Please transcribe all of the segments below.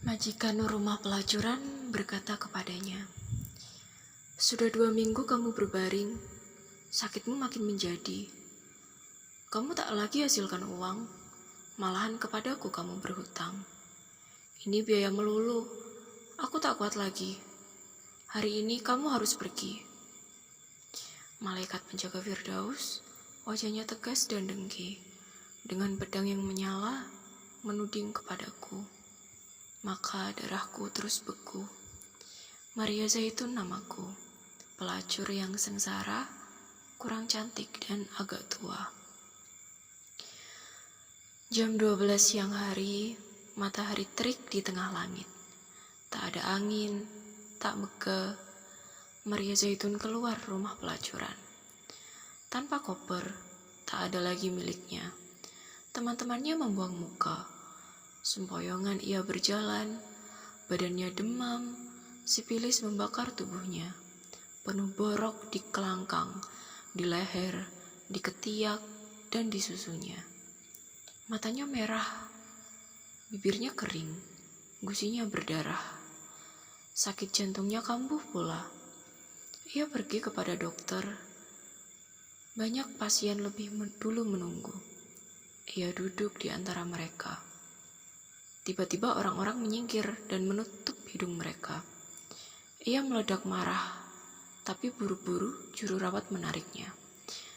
Majikan rumah pelacuran berkata kepadanya, "Sudah 2 minggu kamu berbaring, sakitmu makin menjadi. Kamu tak lagi hasilkan uang, malahan kepadaku kamu berhutang. Ini biaya melulu, aku tak kuat lagi. Hari ini kamu harus pergi." Malaikat penjaga Firdaus, wajahnya tegas dan dengki, dengan pedang yang menyala, menuding kepadaku. Maka darahku terus beku. Maria Zaitun namaku, pelacur yang sengsara, kurang cantik dan agak tua. Jam 12 siang hari, matahari terik di tengah langit. Tak ada angin, tak megah. Maria Zaitun keluar rumah pelacuran. Tanpa koper, tak ada lagi miliknya. Teman-temannya membuang muka. Sempoyongan ia berjalan, badannya demam, sipilis membakar tubuhnya. Penuh borok di kelangkang, di leher, di ketiak, dan di susunya. Matanya merah, bibirnya kering, gusinya berdarah. Sakit jantungnya kambuh pula. Ia pergi kepada dokter. Banyak pasien lebih dulu menunggu. Ia duduk di antara mereka. Tiba-tiba orang-orang menyingkir dan menutup hidung mereka. Ia meledak marah, tapi buru-buru juru rawat menariknya.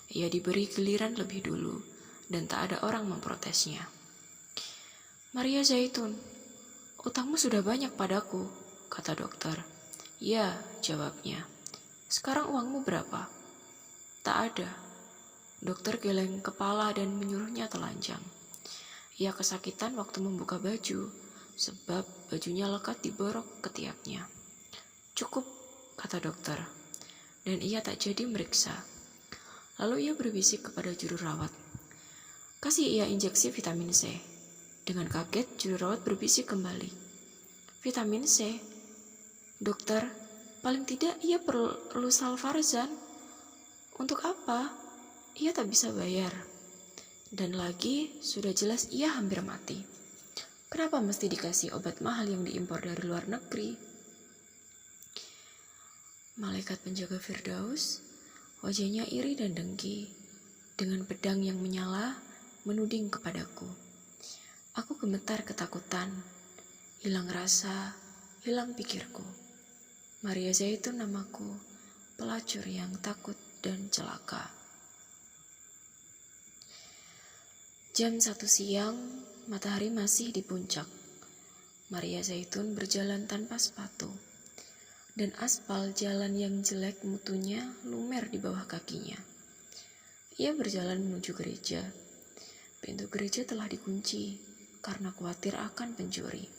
Ia diberi giliran lebih dulu, dan tak ada orang memprotesnya. "Maria Zaitun, utangmu sudah banyak padaku," kata dokter. "Ya," jawabnya. "Sekarang uangmu berapa?" "Tak ada." Dokter geleng kepala dan menyuruhnya telanjang. Ia kesakitan waktu membuka baju, sebab bajunya lekat di borok ketiaknya. "Cukup," kata dokter, dan ia tak jadi meriksa. Lalu ia berbisik kepada juru rawat, "Kasih ia injeksi vitamin C." Dengan kaget, juru rawat berbisik kembali, "Vitamin C? Dokter, paling tidak ia perlu Salvarzan. Untuk apa? Ia tak bisa bayar. Dan lagi, sudah jelas ia hampir mati. Kenapa mesti dikasih obat mahal yang diimpor dari luar negeri?" Malaikat penjaga Firdaus, wajahnya iri dan dengki, dengan pedang yang menyala, menuding kepadaku. Aku gemetar ketakutan, hilang rasa, hilang pikirku. Maria Zaitun namaku, pelacur yang takut dan celaka. Jam 1 siang, matahari masih di puncak. Maria Zaitun berjalan tanpa sepatu, dan aspal jalan yang jelek mutunya lumer di bawah kakinya. Ia berjalan menuju gereja. Pintu gereja telah dikunci karena khawatir akan pencuri.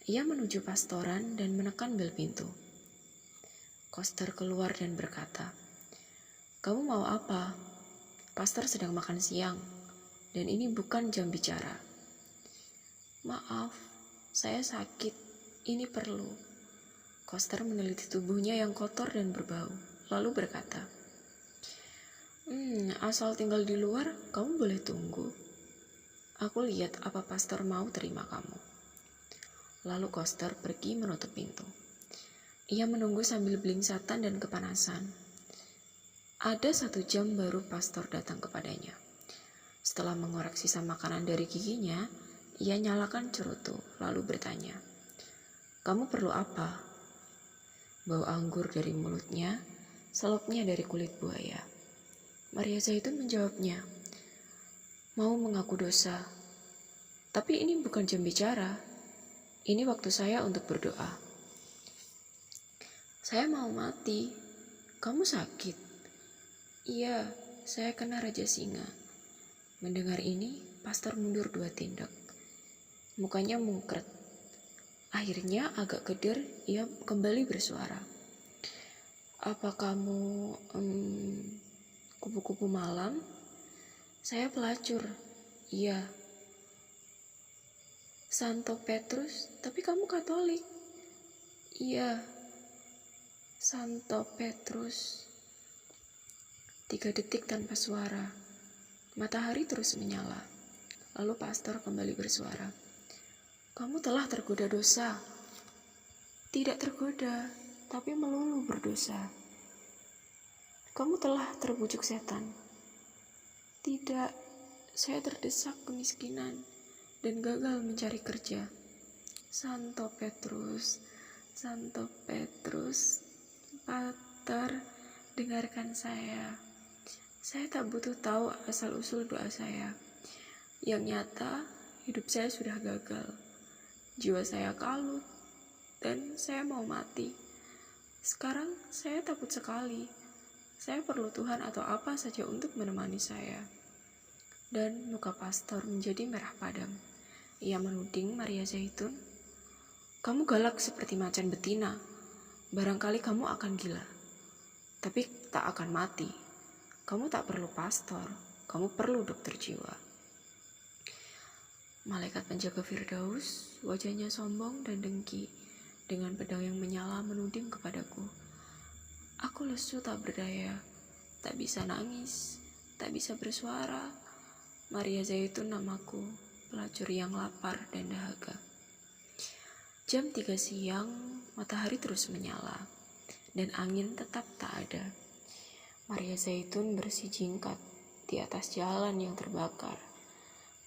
Ia menuju pastoran dan menekan bel pintu. Koster keluar dan berkata, "Kamu mau apa? Pastor sedang makan siang. Dan ini bukan jam bicara." "Maaf, saya sakit. Ini perlu." Koster meneliti tubuhnya yang kotor dan berbau, lalu berkata, "Asal tinggal di luar, kamu boleh tunggu. Aku lihat apa pastor mau terima kamu." Lalu Koster pergi menutup pintu. Ia menunggu sambil belingsatan dan kepanasan. Ada 1 jam baru pastor datang kepadanya. Setelah mengorek sisa makanan dari giginya, ia nyalakan cerutu, lalu bertanya, "Kamu perlu apa?" Bau anggur dari mulutnya, selopnya dari kulit buaya. Maria Zaitun menjawabnya, "Mau mengaku dosa. Tapi ini bukan jam bicara. Ini waktu saya untuk berdoa." "Saya mau mati." "Kamu sakit?" "Iya, saya kena Raja Singa." Mendengar ini, pastor mundur 2 tindak. Mukanya mungkret. Akhirnya agak keder, ia kembali bersuara, "Apa kamu kupu-kupu malam?" "Saya pelacur." "Iya." "Santo Petrus, tapi kamu Katolik." "Iya, Santo Petrus." 3 detik tanpa suara. Matahari terus menyala. Lalu pastor kembali bersuara, Kamu telah tergoda dosa. Tidak tergoda, tapi melulu berdosa. Kamu telah terbujuk setan. Tidak, saya terdesak kemiskinan dan gagal mencari kerja. Santo Petrus, Pater, dengarkan saya. Saya tak butuh tahu asal-usul doa saya. Yang nyata, hidup saya sudah gagal. Jiwa saya kalut, dan saya mau mati. Sekarang saya takut sekali. Saya perlu Tuhan atau apa saja untuk menemani saya. Dan muka pastor menjadi merah padam. Ia menuding Maria Zaitun. Kamu galak seperti macan betina. Barangkali kamu akan gila. Tapi tak akan mati. Kamu tak perlu pastor. Kamu perlu dokter jiwa. Malaikat penjaga Firdaus, wajahnya sombong dan dengki, dengan pedang yang menyala menuding kepadaku. Aku lesu tak berdaya, tak bisa nangis, tak bisa bersuara. Maria Zaitun namaku, pelacur yang lapar dan dahaga. Jam 3 siang, matahari terus menyala, dan angin tetap tak ada. Maria Zaitun bersijingkat di atas jalan yang terbakar.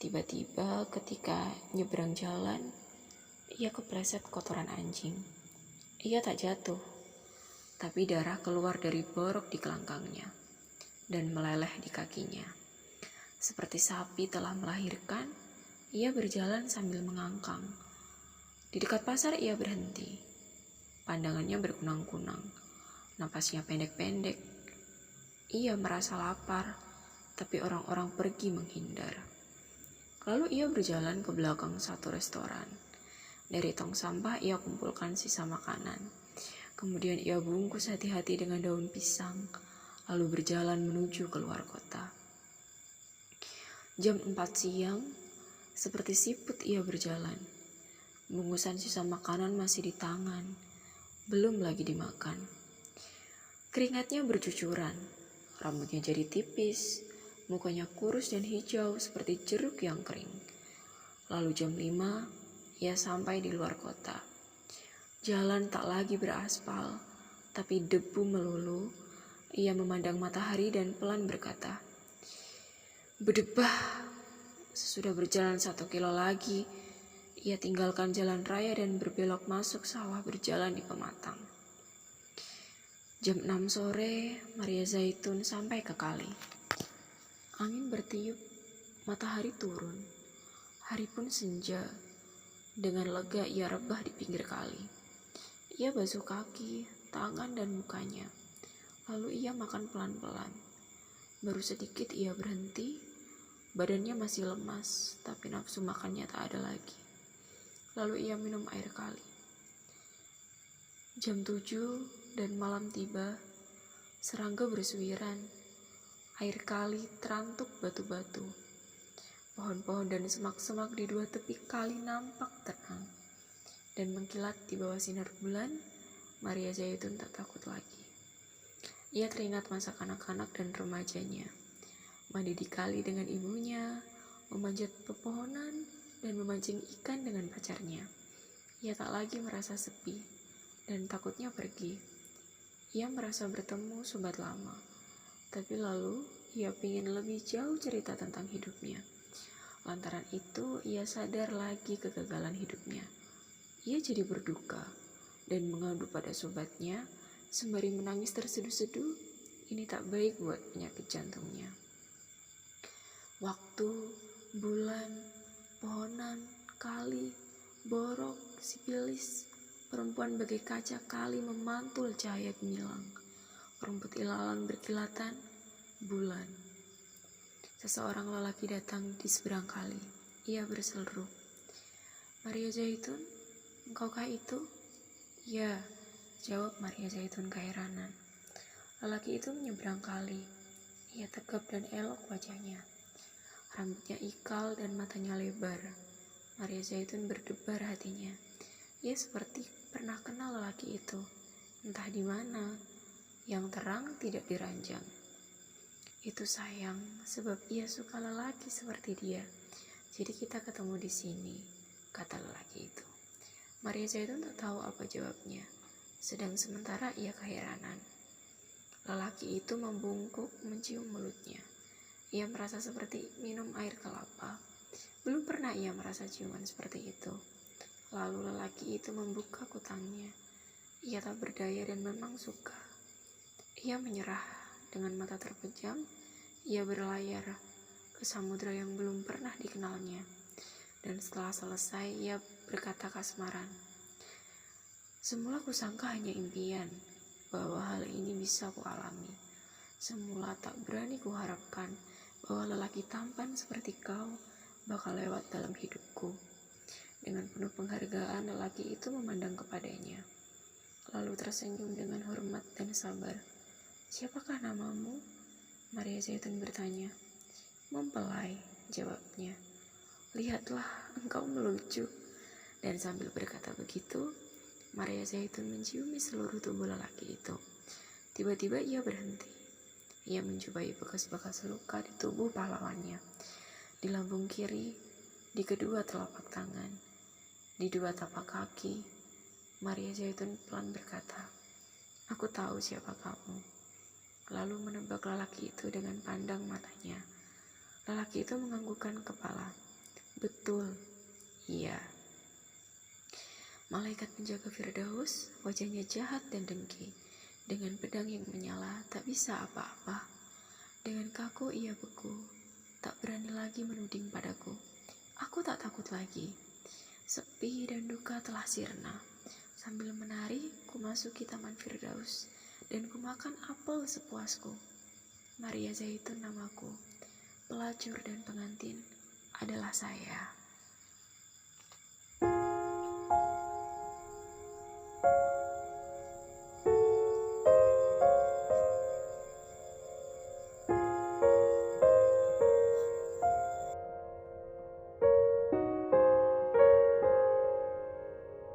Tiba-tiba ketika nyebrang jalan, ia kepleset kotoran anjing. Ia tak jatuh, tapi darah keluar dari borok di kelangkangnya dan meleleh di kakinya. Seperti sapi telah melahirkan, ia berjalan sambil mengangkang. Di dekat pasar ia berhenti. Pandangannya berkunang-kunang, napasnya pendek-pendek. Ia merasa lapar, tapi orang-orang pergi menghindar. Lalu ia berjalan ke belakang satu restoran. Dari tong sampah ia kumpulkan sisa makanan. Kemudian ia bungkus hati-hati dengan daun pisang, lalu berjalan menuju keluar kota. Jam 4 siang, seperti siput ia berjalan. Bungkusan sisa makanan masih di tangan, belum lagi dimakan. Keringatnya bercucuran, rambutnya jadi tipis, mukanya kurus dan hijau seperti jeruk yang kering. Lalu jam 5, ia sampai di luar kota. Jalan tak lagi beraspal, tapi debu melulu. Ia memandang matahari dan pelan berkata, "Berdebah." Sesudah berjalan 1 kilo lagi, ia tinggalkan jalan raya dan berbelok masuk sawah berjalan di pematang. Jam 6 sore, Maria Zaitun sampai ke kali. Angin bertiup, matahari turun. Hari pun senja. Dengan lega ia rebah di pinggir kali. Ia basuh kaki, tangan, dan mukanya. Lalu ia makan pelan-pelan. Baru sedikit ia berhenti. Badannya masih lemas, tapi nafsu makannya tak ada lagi. Lalu ia minum air kali. Jam 7 dan malam tiba. Serangga bersuiran. Air kali terantuk batu-batu. Pohon-pohon dan semak-semak di dua tepi kali nampak tenang. Dan mengkilat di bawah sinar bulan, Maria Zaitun tak takut lagi. Ia teringat masa kanak-kanak dan remajanya. Mandi di kali dengan ibunya, memanjat pepohonan, dan memancing ikan dengan pacarnya. Ia tak lagi merasa sepi, dan takutnya pergi. Ia merasa bertemu sobat lama. Tapi lalu, ia ingin lebih jauh cerita tentang hidupnya. Lantaran itu, ia sadar lagi kegagalan hidupnya. Ia jadi berduka, dan mengadu pada sobatnya, sembari menangis terseduh-seduh. Ini tak baik buat penyakit jantungnya. Waktu, bulan, pohonan, kali, borok, sipilis, perempuan bagai kaca kali memantul cahaya gemilang. Rumput ilalang berkilatan, bulan. Seseorang lelaki datang di seberang kali. Ia berseru, "Maria Zaitun, engkaukah itu?" "Ya," jawab Maria Zaitun keheranan. Lelaki itu menyeberang kali. Ia tegap dan elok wajahnya. Rambutnya ikal dan matanya lebar. Maria Zaitun berdebar hatinya. Ia seperti pernah kenal lelaki itu. Entah di mana. Yang terang tidak diranjang. Itu sayang, sebab ia suka lelaki seperti dia. Jadi kita ketemu di sini. kata lelaki itu. Maria Zaitun tak tahu apa jawabnya, sedang sementara ia keheranan. Lelaki itu membungkuk mencium mulutnya. Ia merasa seperti minum air kelapa. Belum pernah ia merasa ciuman seperti itu. Lalu lelaki itu membuka kutangnya. Ia tak berdaya dan memang suka. Ia menyerah dengan mata terpejam. Ia berlayar ke samudera yang belum pernah dikenalnya. Dan setelah selesai, ia berkata kasmaran, "Semula kusangka hanya impian, bahwa hal ini bisa kualami. Semula tak berani kuharapkan bahwa lelaki tampan seperti kau bakal lewat dalam hidupku." Dengan penuh penghargaan, lelaki itu memandang kepadanya, lalu tersenyum dengan hormat dan sabar. "Siapakah namamu?" Maria Zaitun bertanya. "Mempelai," jawabnya. "Lihatlah, engkau melucu." Dan sambil berkata begitu, Maria Zaitun menciumi seluruh tubuh lelaki itu. Tiba-tiba ia berhenti. Ia menjumpai bekas-bekas luka di tubuh pahlawannya, di lambung kiri, di kedua telapak tangan, di dua tapak kaki. Maria Zaitun pelan berkata, "Aku tahu siapa kamu." Lalu menebak lelaki itu dengan pandang matanya. Lelaki itu menganggukkan kepala. "Betul, iya." Malaikat penjaga Firdaus, wajahnya jahat dan dengki. Dengan pedang yang menyala, tak bisa apa-apa. Dengan kaku ia beku, tak berani lagi menuding padaku. Aku tak takut lagi. Sepi dan duka telah sirna. Sambil menari, ku masuki taman Firdaus, dan ku makan apel sepuasku. Maria Zaitun namaku. Pelacur dan pengantin adalah saya.